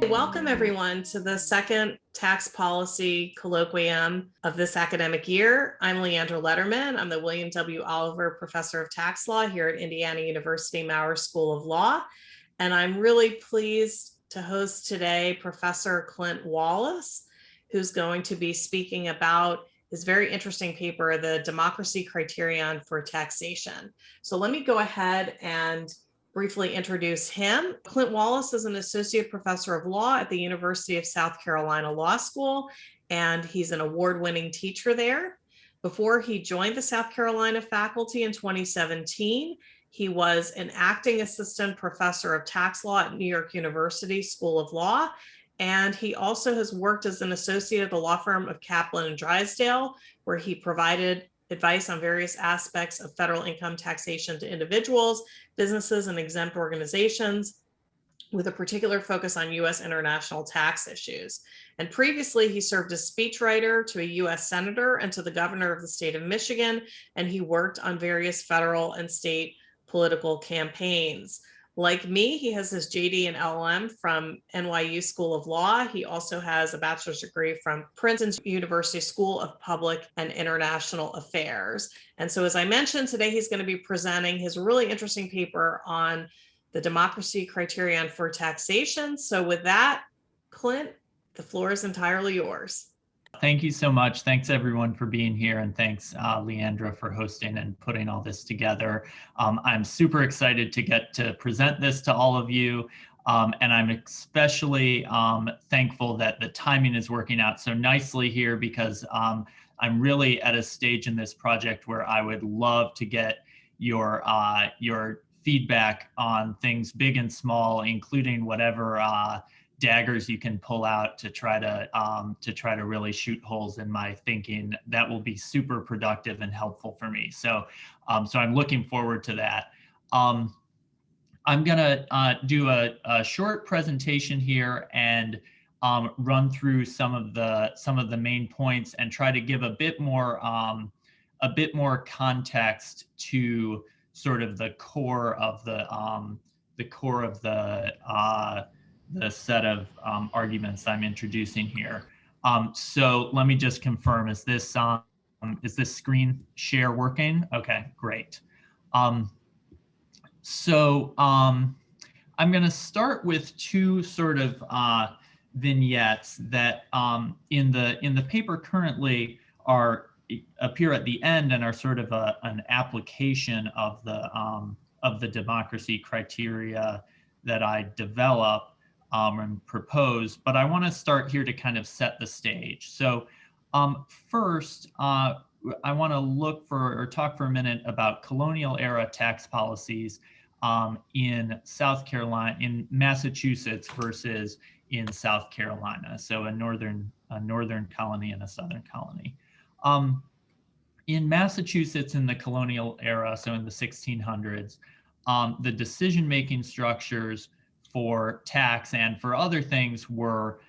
Welcome everyone to the second tax policy colloquium of this academic year. I'm Leandra Letterman. I'm the William W. Oliver Professor of Tax Law here at Indiana University Maurer School of Law. And I'm really pleased to host today Professor Clint Wallace, who's going to be speaking about his very interesting paper, The Democracy Criterion for Taxation. So let me go ahead and briefly introduce him. Clint Wallace is an associate professor of law at the University of South Carolina Law School, and he's an award-winning teacher there. Before he joined the South Carolina faculty in 2017, he was an acting assistant professor of tax law at New York University School of Law, and he also has worked as an associate at the law firm of Kaplan and Drysdale, where he provided advice on various aspects of federal income taxation to individuals, businesses, and exempt organizations, with a particular focus on U.S. international tax issues. And previously, he served as speechwriter to a U.S. senator and to the governor of the state of Michigan, and he worked on various federal and state political campaigns. Like me, he has his JD and LLM from NYU School of Law. He also has a bachelor's degree from Princeton University School of Public and International Affairs. And so, as I mentioned, today he's going to be presenting his really interesting paper on the democracy criterion for taxation. So with that, Clint, the floor is entirely yours. Thank you so much. Thanks everyone for being here, and thanks Leandra for hosting and putting all this together. I'm super excited to get to present this to all of you, and I'm especially thankful that the timing is working out so nicely here, because I'm really at a stage in this project where I would love to get your feedback on things big and small, including whatever daggers you can pull out to try to really shoot holes in my thinking. That will be super productive and helpful for me. So I'm looking forward to that. I'm gonna do a short presentation here and run through some of the main points and try to give a bit more context to sort of the core of the set of arguments I'm introducing here. So let me just confirm, is this screen share working? Okay, great. So I'm going to start with two sort of vignettes that in the paper currently appear at the end and are sort of an application of the democracy criteria that I develop and propose, but I want to start here to kind of set the stage. So first, I want to talk for a minute about colonial era tax policies in South Carolina, in Massachusetts versus in South Carolina. So a northern colony and a southern colony. In Massachusetts in the colonial era, so in the 1600s, the decision-making structures for tax and for other things were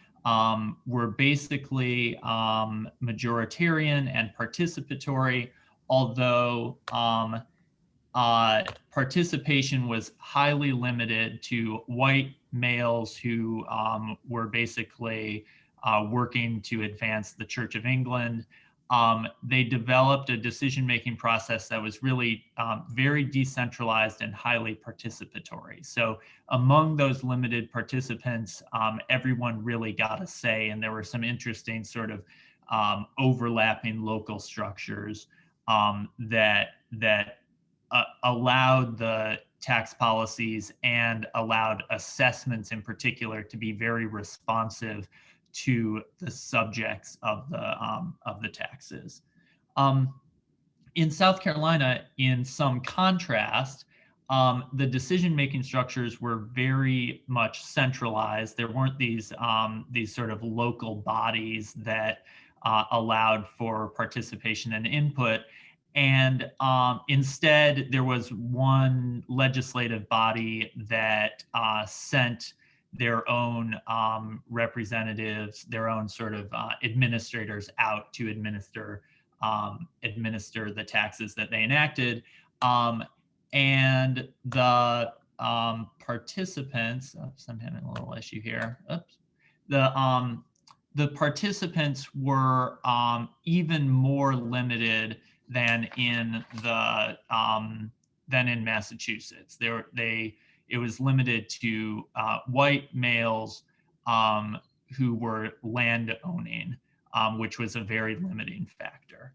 basically majoritarian and participatory, although participation was highly limited to white males who were basically working to advance the Church of England. They developed a decision-making process that was really very decentralized and highly participatory. So among those limited participants, everyone really got a say, and there were some interesting sort of overlapping local structures that allowed the tax policies and allowed assessments in particular to be very responsive to the subjects of the taxes. In South Carolina, in some contrast, the decision-making structures were very much centralized. There weren't these sort of local bodies that allowed for participation and input. And instead, there was one legislative body that sent their own representatives, their own sort of administrators out to administer administer the taxes that they enacted. And the participants, oops, I'm having a little issue here. Oops. The participants were even more limited than in Massachusetts. It was limited to white males who were land owning, which was a very limiting factor.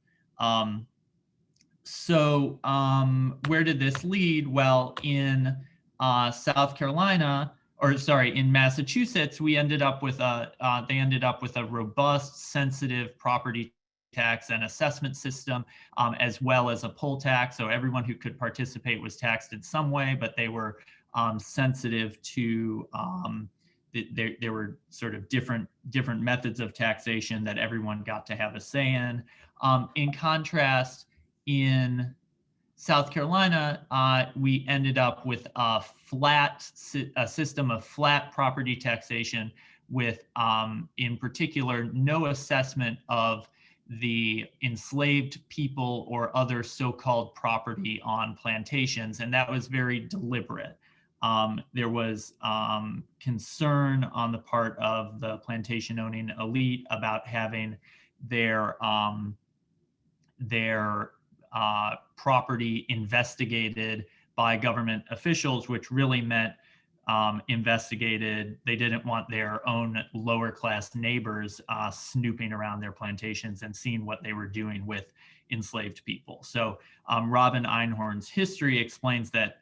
So where did this lead? Well, in South Carolina, or sorry, in Massachusetts, they ended up with a robust, sensitive property tax and assessment system, as well as a poll tax. So everyone who could participate was taxed in some way, but they were sensitive to there were sort of different methods of taxation that everyone got to have a say in. In contrast, in South Carolina, we ended up with a system of flat property taxation with, in particular, no assessment of the enslaved people or other so-called property on plantations, and that was very deliberate. There was concern on the part of the plantation owning elite about having their property investigated by government officials, which really meant investigated. They didn't want their own lower class neighbors snooping around their plantations and seeing what they were doing with enslaved people. So Robin Einhorn's history explains that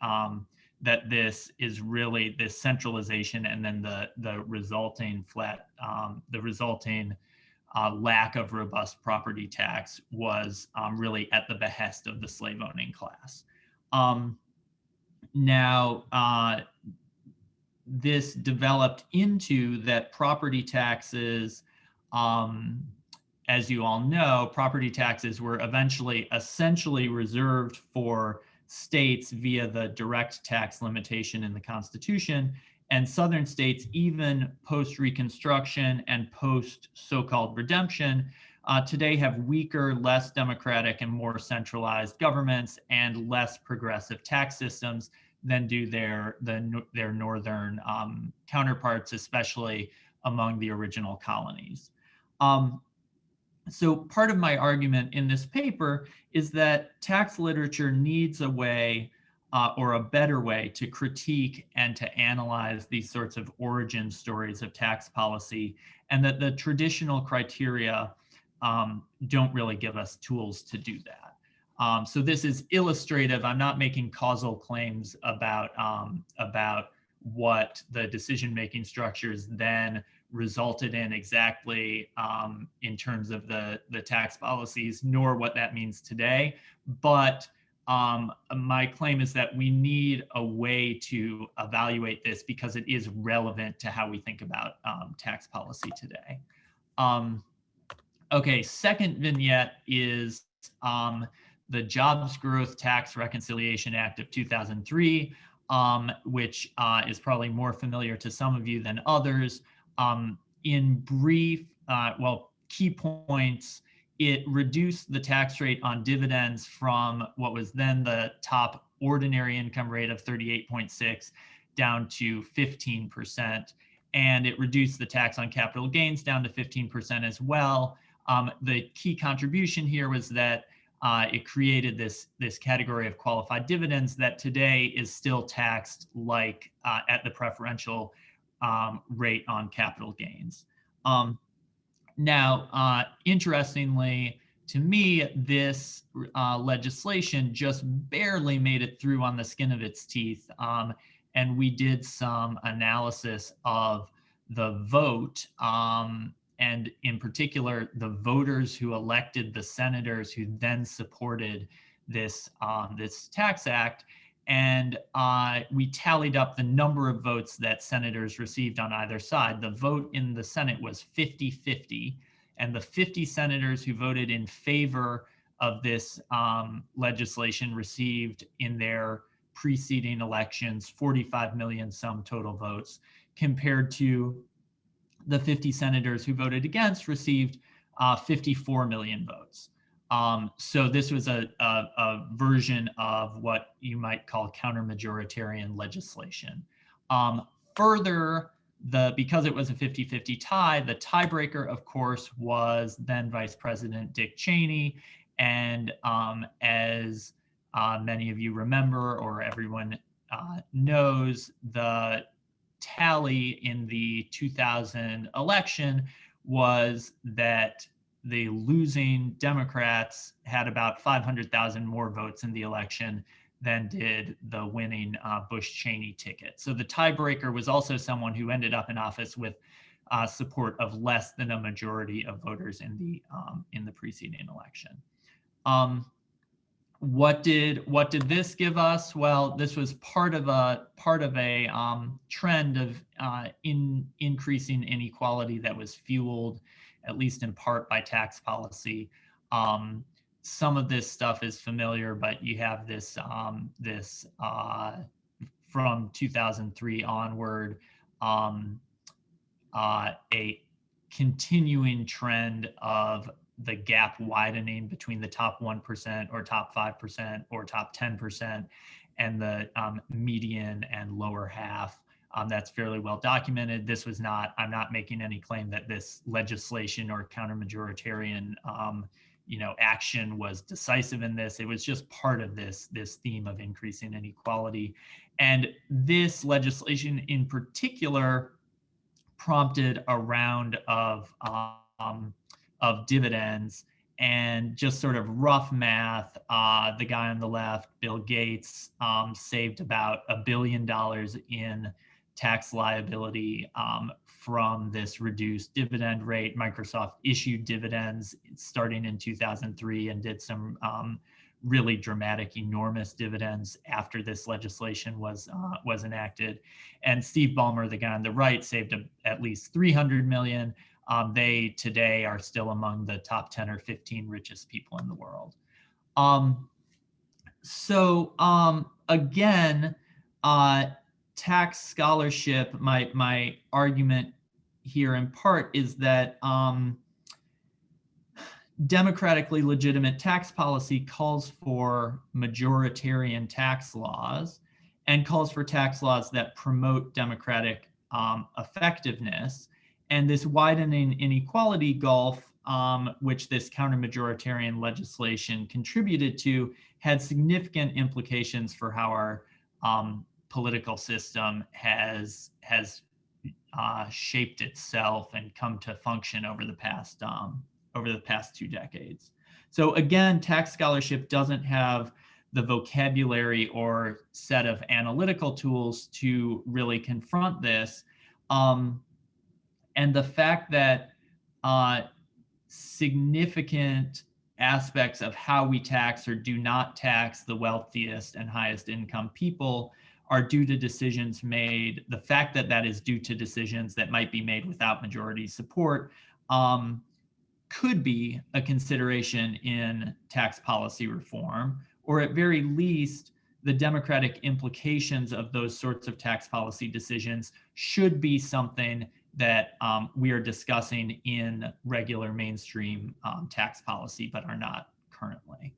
that this is really this centralization, and then the resulting lack of robust property tax was really at the behest of the slave owning class. Now, this developed into that property taxes, as you all know, property taxes were eventually essentially reserved for states via the direct tax limitation in the Constitution. And Southern states, even post-Reconstruction and post so-called redemption, today have weaker, less democratic, and more centralized governments and less progressive tax systems than do their northern counterparts, especially among the original colonies. So part of my argument in this paper is that tax literature needs a way or a better way to critique and to analyze these sorts of origin stories of tax policy, and that the traditional criteria don't really give us tools to do that. So this is illustrative. I'm not making causal claims about what the decision-making structures then resulted in exactly in terms of the tax policies, nor what that means today. But my claim is that we need a way to evaluate this because it is relevant to how we think about tax policy today. Okay, second vignette is the Jobs Growth Tax Reconciliation Act of 2003, which is probably more familiar to some of you than others. In brief, key points: it reduced the tax rate on dividends from what was then the top ordinary income rate of 38.6 down to 15%. And it reduced the tax on capital gains down to 15% as well. The key contribution here was that it created this category of qualified dividends that today is still taxed like at the preferential rate on capital gains. Now, interestingly, to me, this legislation just barely made it through on the skin of its teeth. And we did some analysis of the vote, and in particular, the voters who elected the senators who then supported this tax act. And we tallied up the number of votes that senators received on either side. The vote in the Senate was 50-50, and the 50 senators who voted in favor of this legislation received in their preceding elections 45 million sum total votes, compared to the 50 senators who voted against received 54 million votes. So this was a version of what you might call counter-majoritarian legislation. Further, because it was a 50-50 tie, the tiebreaker, of course, was then Vice President Dick Cheney. And as many of you remember, or everyone knows, the tally in the 2000 election was that the losing Democrats had about 500,000 more votes in the election than did the winning Bush-Cheney ticket. So the tiebreaker was also someone who ended up in office with support of less than a majority of voters in the preceding election. What did this give us? Well, this was part of a trend of increasing inequality that was fueled, at least in part, by tax policy. Some of this stuff is familiar, but you have this from 2003 onward, a continuing trend of the gap widening between the top 1% or top 5% or top 10% and the median and lower half. That's fairly well documented. This was not, I'm not making any claim that this legislation or counter-majoritarian action was decisive in this. It was just part of this theme of increasing inequality. And this legislation in particular prompted a round of dividends. And just sort of rough math, the guy on the left, Bill Gates, saved about $1 billion in tax liability from this reduced dividend rate. Microsoft issued dividends starting in 2003 and did some really dramatic, enormous dividends after this legislation was enacted. And Steve Ballmer, the guy on the right, saved at least 300 million. They today are still among the top 10 or 15 richest people in the world. Again, tax scholarship, my argument here in part is that democratically legitimate tax policy calls for majoritarian tax laws and calls for tax laws that promote democratic effectiveness. And this widening inequality gulf, which this counter-majoritarian legislation contributed to, had significant implications for how our political system has shaped itself and come to function over the past 2 decades. So again, tax scholarship doesn't have the vocabulary or set of analytical tools to really confront this. And the fact that significant aspects of how we tax or do not tax the wealthiest and highest income people are due to decisions made, the fact that that is due to decisions that might be made without majority support could be a consideration in tax policy reform, or at very least, the democratic implications of those sorts of tax policy decisions should be something that we are discussing in regular mainstream tax policy, but are not currently.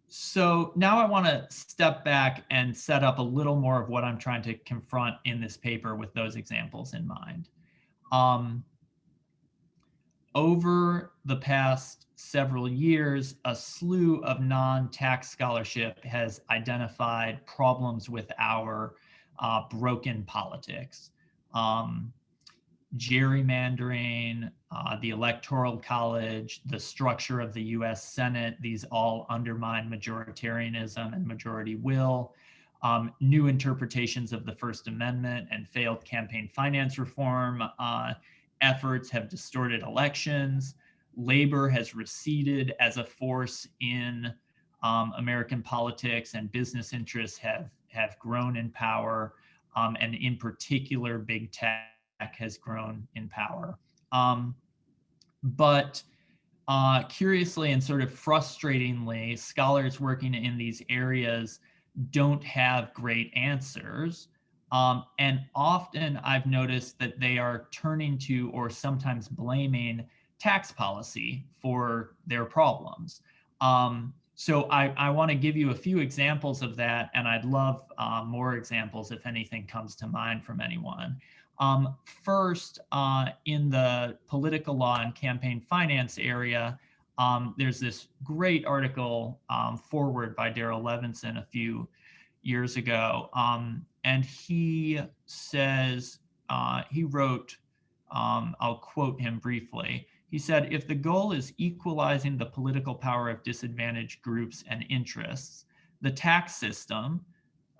So now I want to step back and set up a little more of what I'm trying to confront in this paper with those examples in mind. Over the past several years, a slew of non-tax scholarship has identified problems with our broken politics. Gerrymandering, the Electoral College, the structure of the US Senate, these all undermine majoritarianism and majority will. New interpretations of the First Amendment and failed campaign finance reform efforts have distorted elections. Labor has receded as a force in American politics, and business interests have grown in power, and in particular, big tech has grown in power. But curiously and sort of frustratingly, scholars working in these areas don't have great answers. And often I've noticed that they are turning to or sometimes blaming tax policy for their problems. So I want to give you a few examples of that, and I'd love more examples if anything comes to mind from anyone. First, in the political law and campaign finance area, there's this great article forward by Darrell Levinson a few years ago, and he says, he wrote, I'll quote him briefly. He said, if the goal is equalizing the political power of disadvantaged groups and interests, the tax system,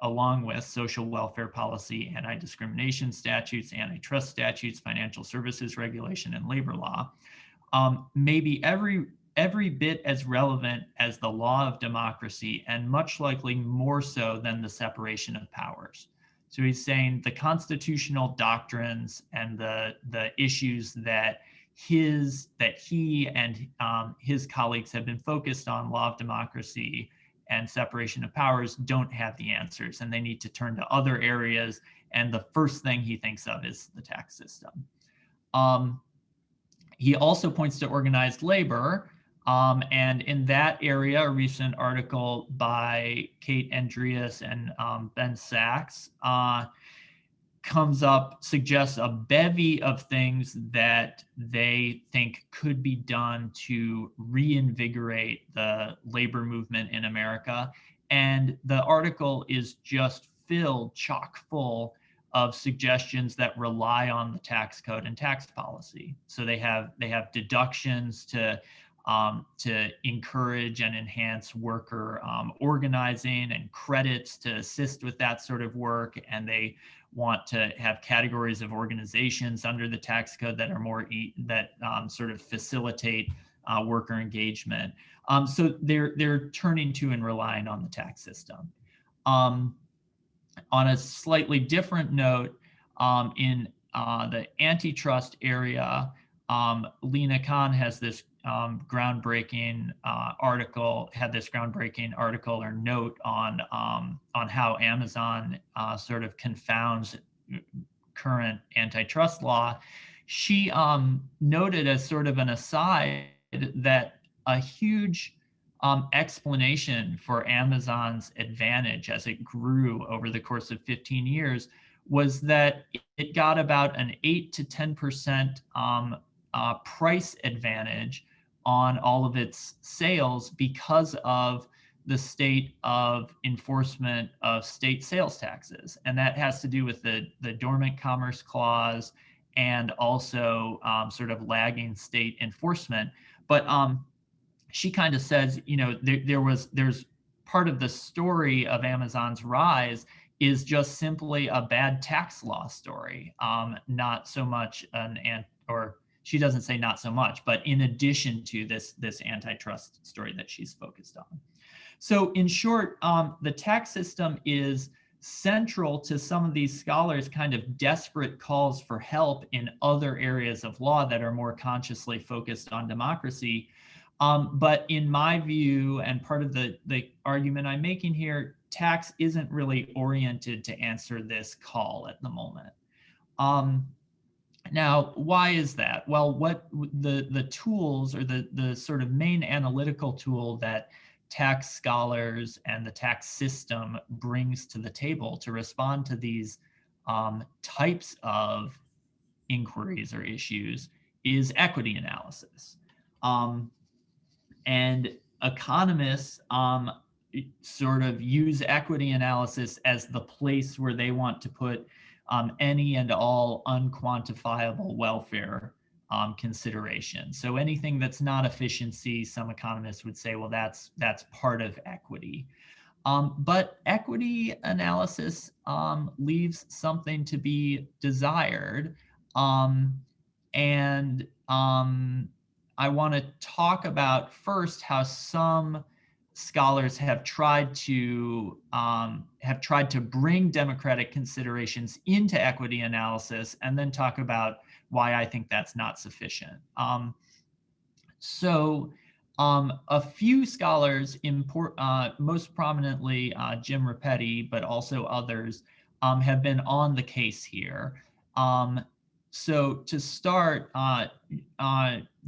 along with social welfare policy, anti-discrimination statutes, antitrust statutes, financial services regulation, and labor law, may be every bit as relevant as the law of democracy, and much likely more so than the separation of powers. So he's saying the constitutional doctrines and the issues that he and his colleagues have been focused on, law of democracy and separation of powers, don't have the answers, and they need to turn to other areas. And the first thing he thinks of is the tax system. He also points to organized labor. And in that area, a recent article by Kate Andreas and Ben Sachs suggests a bevy of things that they think could be done to reinvigorate the labor movement in America. And the article is just chock full of suggestions that rely on the tax code and tax policy. So they have deductions to encourage and enhance worker organizing, and credits to assist with that sort of work. And they want to have categories of organizations under the tax code that are sort of facilitate worker engagement. So they're turning to and relying on the tax system. On a slightly different note, in the antitrust area, Lena Khan has this groundbreaking article or note on how Amazon sort of confounds current antitrust law. She noted as sort of an aside that a huge explanation for Amazon's advantage as it grew over the course of 15 years was that it got about an 8 to 10% price advantage on all of its sales because of the state of enforcement of state sales taxes. And that has to do with the Dormant Commerce Clause and also sort of lagging state enforcement. But she kind of says, there's part of the story of Amazon's rise is just simply a bad tax law story, not so much she doesn't say not so much, but in addition to this antitrust story that she's focused on. So in short, the tax system is central to some of these scholars' kind of desperate calls for help in other areas of law that are more consciously focused on democracy. But in my view, and part of the argument I'm making here, tax isn't really oriented to answer this call at the moment. Now, why is that? Well, what the tools, or the sort of main analytical tool that tax scholars and the tax system brings to the table to respond to these types of inquiries or issues is equity analysis. And economists sort of use equity analysis as the place where they want to put any and all unquantifiable welfare considerations. So anything that's not efficiency, some economists would say, well, that's part of equity. But equity analysis leaves something to be desired. And I want to talk about first how some scholars have tried to bring democratic considerations into equity analysis, and then talk about why I think that's not sufficient. A few scholars, most prominently Jim Repetti, but also others, have been on the case here. so to start,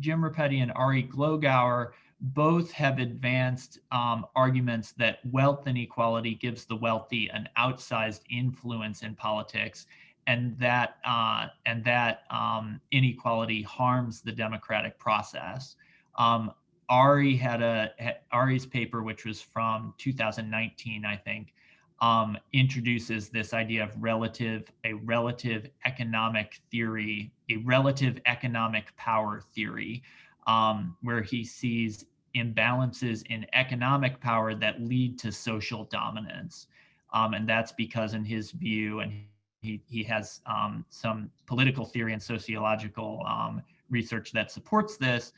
Jim Repetti and Ari Glogauer both have advanced arguments that wealth inequality gives the wealthy an outsized influence in politics, and that inequality harms the democratic process. Ari's paper, which was from 2019, I think, introduces this idea of a relative economic theory, a relative economic power theory, where he sees imbalances in economic power that lead to social dominance. And that's because, in his view, and he has some political theory and sociological research that supports this,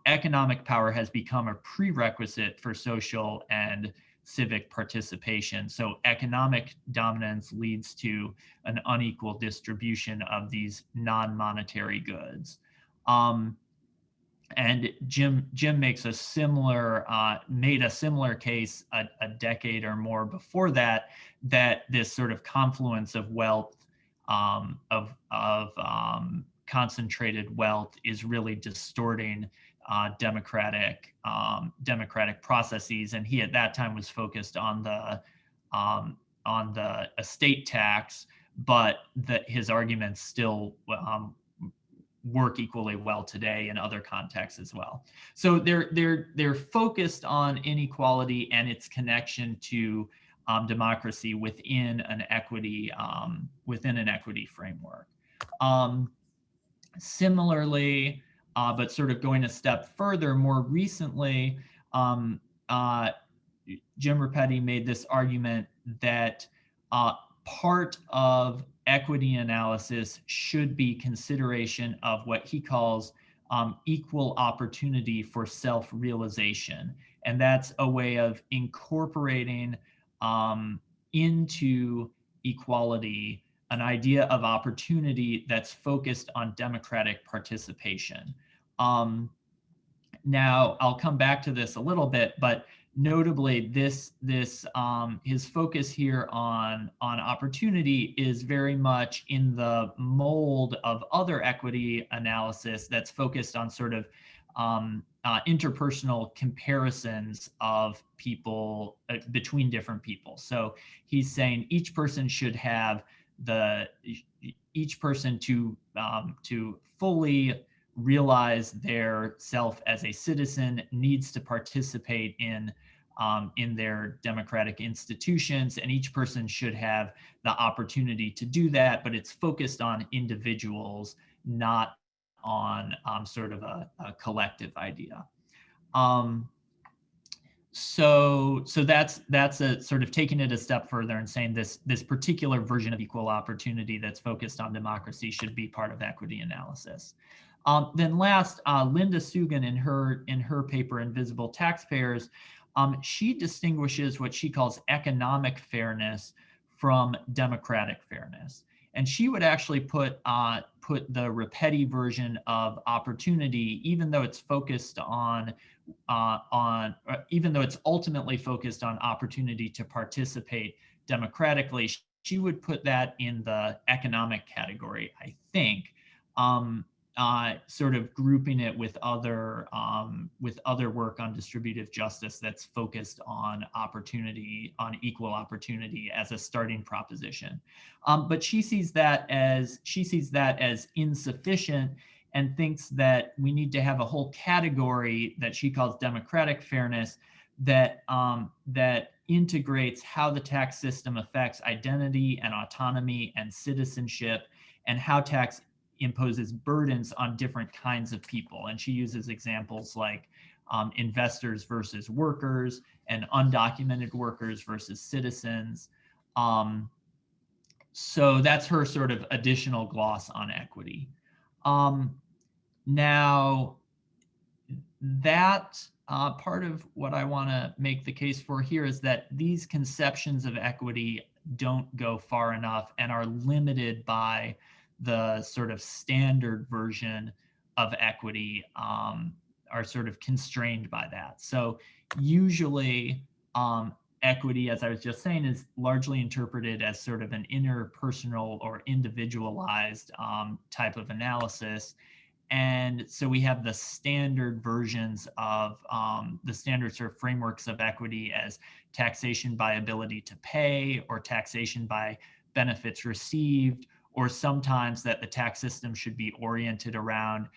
economic power has become a prerequisite for social and civic participation. So economic dominance leads to an unequal distribution of these non-monetary goods. And Jim makes made a similar case a decade or more before that this sort of confluence of wealth, concentrated wealth, is really distorting democratic processes. And he at that time was focused on the estate tax, but that his arguments still work equally well today in other contexts as well. So they're focused on inequality and its connection to democracy within an equity framework. Similarly, but sort of going a step further, more recently, Jim Repetti made this argument that part of equity analysis should be consideration of what he calls equal opportunity for self-realization. And that's a way of incorporating into equality an idea of opportunity that's focused on democratic participation. Now, I'll come back to this a little bit, but notably, his focus here on opportunity is very much in the mold of other equity analysis that's focused on sort of interpersonal comparisons of people between different people. So he's saying each person should have each person to fully realize their self as a citizen needs to participate in their democratic institutions, and each person should have the opportunity to do that, but it's focused on individuals, not on sort of a collective idea. So that's a sort of taking it a step further and saying this particular version of equal opportunity that's focused on democracy should be part of equity analysis. Then last, Linda Sugan in her paper Invisible Taxpayers, she distinguishes what she calls economic fairness from democratic fairness. And she would actually put the Repetti version of opportunity, even though it's focused even though it's ultimately focused on opportunity to participate democratically, she would put that in the economic category, I think, sort of grouping it with other work on distributive justice that's focused on opportunity, on equal opportunity as a starting proposition. But she sees that as insufficient and thinks that we need to have a whole category that she calls democratic fairness that integrates how the tax system affects identity and autonomy and citizenship, and how tax imposes burdens on different kinds of people. And she uses examples like investors versus workers and undocumented workers versus citizens. So that's her sort of additional gloss on equity. Now, that part of what I want to make the case for here is that these conceptions of equity don't go far enough and are limited by the sort of standard version of equity, are sort of constrained by that. So usually equity, as I was just saying, is largely interpreted as sort of an interpersonal or individualized type of analysis. And so we have the standard versions of the standard sort of frameworks of equity as taxation by ability to pay, or taxation by benefits received, or sometimes that the tax system should be oriented around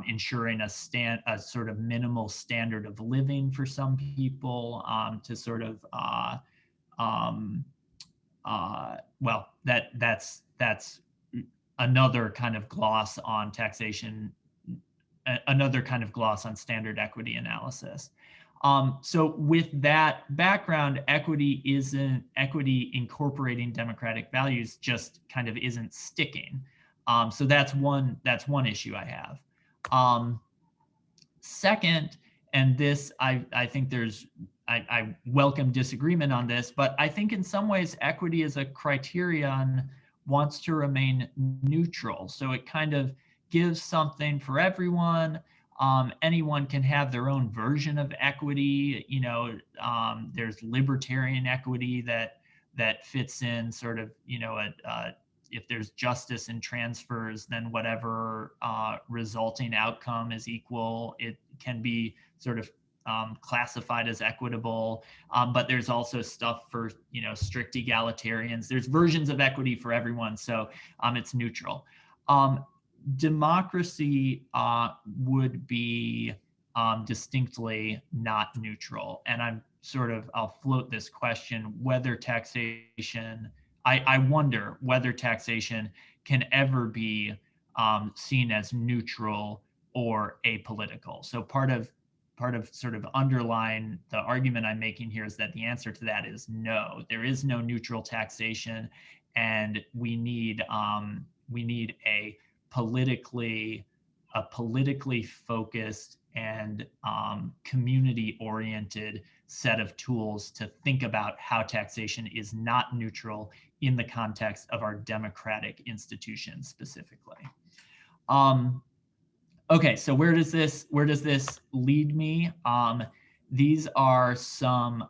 ensuring a sort of minimal standard of living for some people, to sort of well, that's another kind of gloss on taxation, another kind of gloss on standard equity analysis. So with that background, equity incorporating democratic values just kind of isn't sticking. So that's one issue I have. Second, and this I think I welcome disagreement on this, but I think in some ways equity as a criterion wants to remain neutral. So it kind of gives something for everyone. Anyone can have their own version of equity. There's libertarian equity that fits in sort of, if there's justice in transfers, then whatever resulting outcome is equal. It can be sort of classified as equitable, but there's also stuff for strict egalitarians. There's versions of equity for everyone, so it's neutral. Democracy would be distinctly not neutral, and I'll float this question whether taxation. I wonder whether taxation can ever be seen as neutral or apolitical. So part of sort of underlying the argument I'm making here is that the answer to that is no. There is no neutral taxation, and we need a politically focused and community-oriented set of tools to think about how taxation is not neutral in the context of our democratic institutions specifically. Okay, so where does this lead me? These are some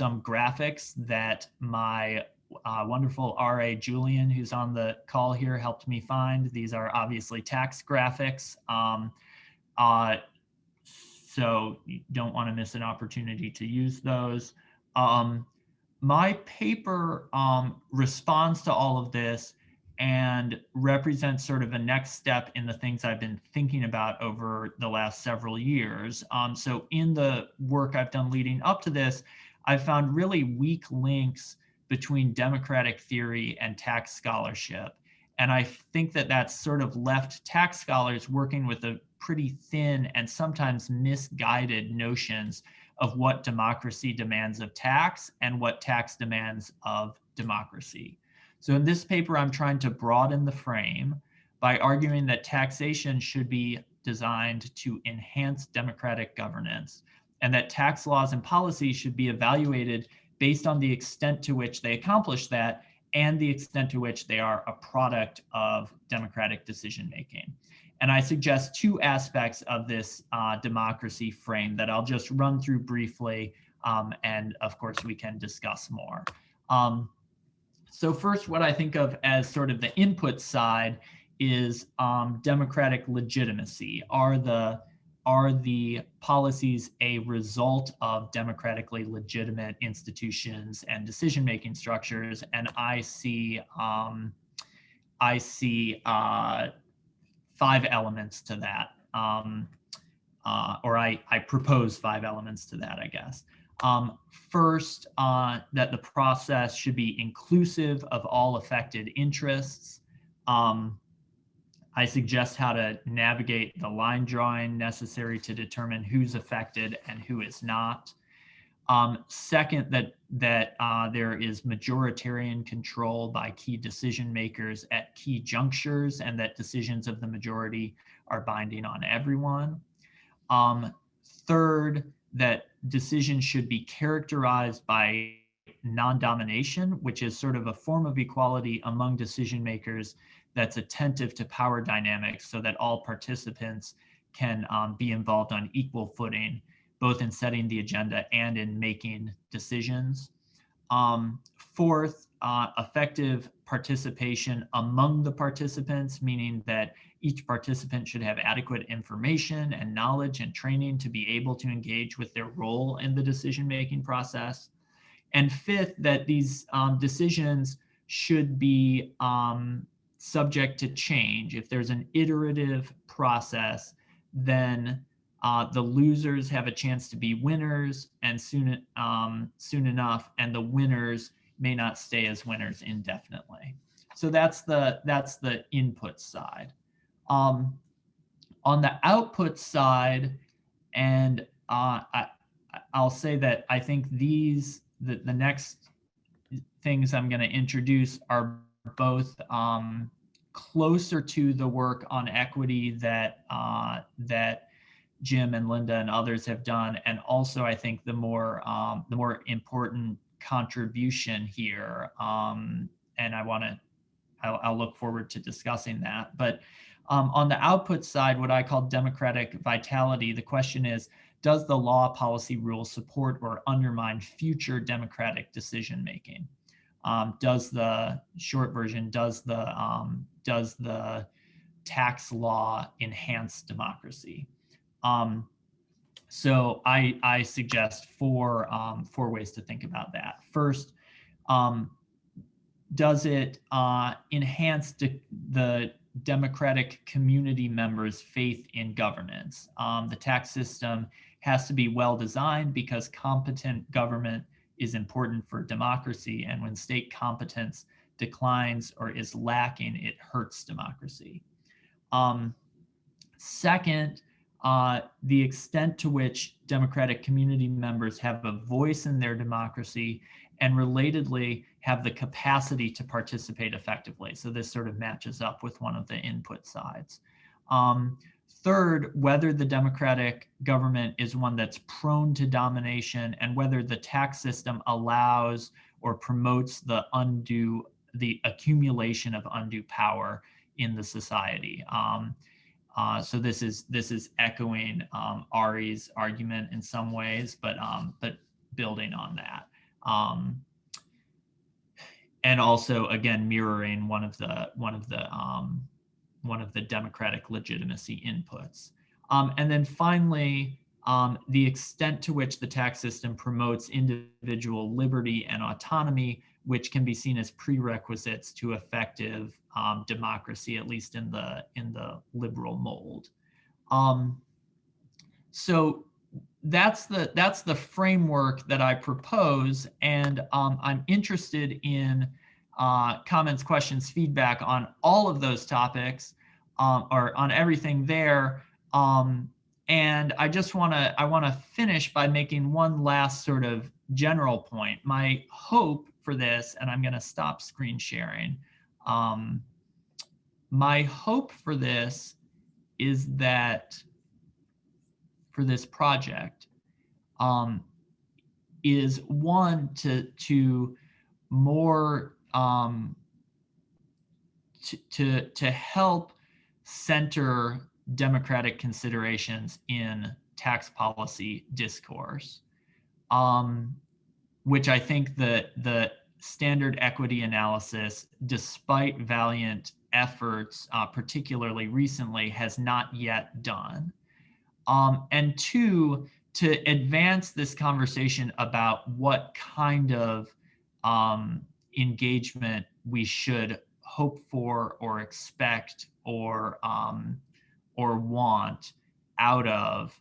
graphics that my wonderful RA Julian, who's on the call here, helped me find. These are obviously tax graphics. So you don't want to miss an opportunity to use those. My paper responds to all of this and represents sort of a next step in the things I've been thinking about over the last several years. So in the work I've done leading up to this, I've found really weak links between democratic theory and tax scholarship. And I think that that's sort of left tax scholars working with a pretty thin and sometimes misguided notions of what democracy demands of tax and what tax demands of democracy. So in this paper, I'm trying to broaden the frame by arguing that taxation should be designed to enhance democratic governance, and that tax laws and policies should be evaluated based on the extent to which they accomplish that and the extent to which they are a product of democratic decision-making. And I suggest two aspects of this democracy frame that I'll just run through briefly, and of course we can discuss more. So first, what I think of as sort of the input side is democratic legitimacy. Are the policies a result of democratically legitimate institutions and decision-making structures? And I see 5 elements to that, or I propose 5 elements to that, I guess. First, that the process should be inclusive of all affected interests. I suggest how to navigate the line drawing necessary to determine who's affected and who is not. Second, that there is majoritarian control by key decision makers at key junctures, and that decisions of the majority are binding on everyone. Third, that decisions should be characterized by non-domination, which is sort of a form of equality among decision makers that's attentive to power dynamics so that all participants can be involved on equal footing both in setting the agenda and in making decisions. Fourth, effective participation among the participants, meaning that each participant should have adequate information and knowledge and training to be able to engage with their role in the decision-making process. And fifth, that these decisions should be subject to change. If there's an iterative process, then the losers have a chance to be winners, and soon enough, and the winners may not stay as winners indefinitely. So that's the input side. On the output side, and I'll say that I think the next things I'm going to introduce are both closer to the work on equity that Jim and Linda and others have done, and also I think the more important contribution here, and I'll look forward to discussing that. But on the output side, what I call democratic vitality, the question is, does the law, policy, rules support or undermine future democratic decision making? Does the short version, does the tax law enhance democracy? So I suggest four ways to think about that. First, does it enhance the democratic community members' faith in governance? The tax system has to be well designed because competent government is important for democracy, and when state competence declines or is lacking, it hurts democracy. Second, the extent to which democratic community members have a voice in their democracy and relatedly have the capacity to participate effectively. So this sort of matches up with one of the input sides. Third, whether the democratic government is one that's prone to domination, and whether the tax system allows or promotes the accumulation of undue power in the society. So this is echoing Ari's argument in some ways, but building on that, and also again mirroring one of the democratic legitimacy inputs. And then finally, the extent to which the tax system promotes individual liberty and autonomy, which can be seen as prerequisites to effective democracy, at least in the liberal mold. So that's the framework that I propose, and I'm interested in comments, questions, feedback on all of those topics, or on everything there. And I want to finish by making one last sort of general point. My hope for this, and I'm going to stop screen sharing. My hope for this is that for this project is one to more to help center democratic considerations in tax policy discourse, which I think the standard equity analysis, despite valiant efforts, particularly recently, has not yet done. And two, to advance this conversation about what kind of engagement we should hope for or expect or want out of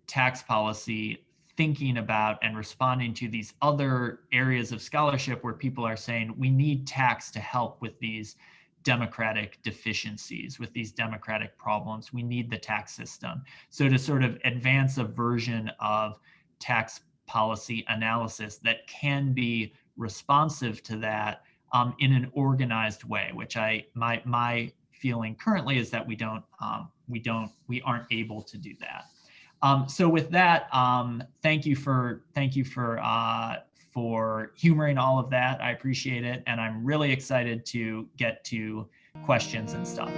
tax policy, thinking about and responding to these other areas of scholarship where people are saying we need tax to help with these democratic deficiencies, with these democratic problems. We need the tax system. So to sort of advance a version of tax policy analysis that can be responsive to that in an organized way, which my feeling currently is that we aren't able to do that. So with that, thank you for humoring all of that. I appreciate it, and I'm really excited to get to questions and stuff.